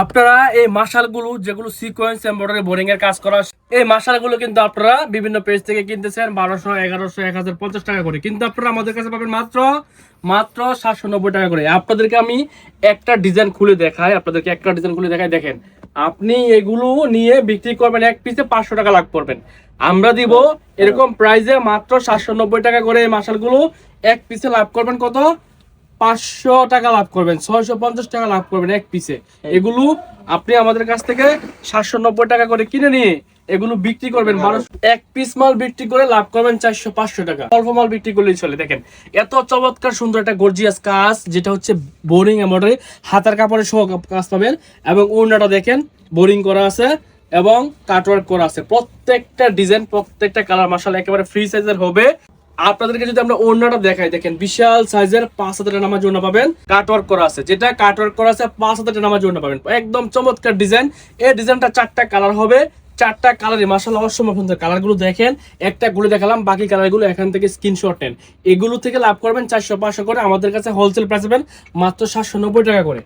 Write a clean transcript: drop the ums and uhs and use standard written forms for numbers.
আপনারা এই মাশালগুলো যেগুলো সিকোয়েন্স এমব্রয়ডারি বোরিং এর কাজ করা, এই মাশালগুলো কিন্তু আপনারা বিভিন্ন পেজ থেকে কিনতেছেন 1200, 1100, 1050 টাকা করে, কিন্তু আপনারা আমাদের কাছে পাবেন মাত্র মাত্র 790 টাকা করে। আপনাদেরকে আমি একটা ডিজাইন খুলে দেখাই, দেখেন আপনি এগুলো নিয়ে বিক্রি করবেন এক পিসে 500 টাকা লাভ করবেন। আমরা দিব এরকম প্রাইসে মাত্র 790 টাকা করে। এই মাশালগুলো এক পিসে লাভ করবেন কত? 500 টাকা লাভ করবেন, 650 টাকা লাভ করবেন এক পিসে। এগুলো আপনি আমাদের কাছ থেকে 790 টাকা করে কিনে নিয়ে এগুলো বিক্রি করবেন 1200, এক পিস মাল বিক্রি করে লাভ করবেন 400-500 টাকা। অল্প মাল বিক্রি করলেই চলে। দেখেন এত চমৎকার সুন্দর একটা গর্জিয়াস কাজ, যেটা হচ্ছে বোরিং এমব্রয়ডারি, হাতার কাপড়ে সহ কাজ পাবেন, এবং ওড়নাটা দেখেন বোরিং করা আছে এবং কাটওয়ার্ক করা আছে। প্রত্যেকটা ডিজাইন, প্রত্যেকটা কালার মাশাআল্লাহ একেবারে ফ্রি সাইজের হবে। আপনাদেরকে যদি আমরা ওড়নাটা দেখাই, দেখেন বিশাল সাইজের 5 হাতের নামাজ ওড়না পাবেন, কাটওয়ার্ক করা আছে, যেটা কাটওয়ার্ক করা আছে 5 হাতের নামাজ ওড়না পাবেন, একদম চমৎকার ডিজাইন। এই ডিজাইনটা 4টা কালার হবে, 4টা কালারে মাশাআল্লাহ অসম্ভব সুন্দর। কালারগুলো দেখেন, একটা গুলো দেখালাম, বাকি কালারগুলো এখান থেকে স্ক্রিনশট নেন। এগুলো থেকে লাভ করবেন 400-500 করে। আমাদের কাছে হোলসেল প্রাইস পাবেন মাত্র 790 টাকা করে।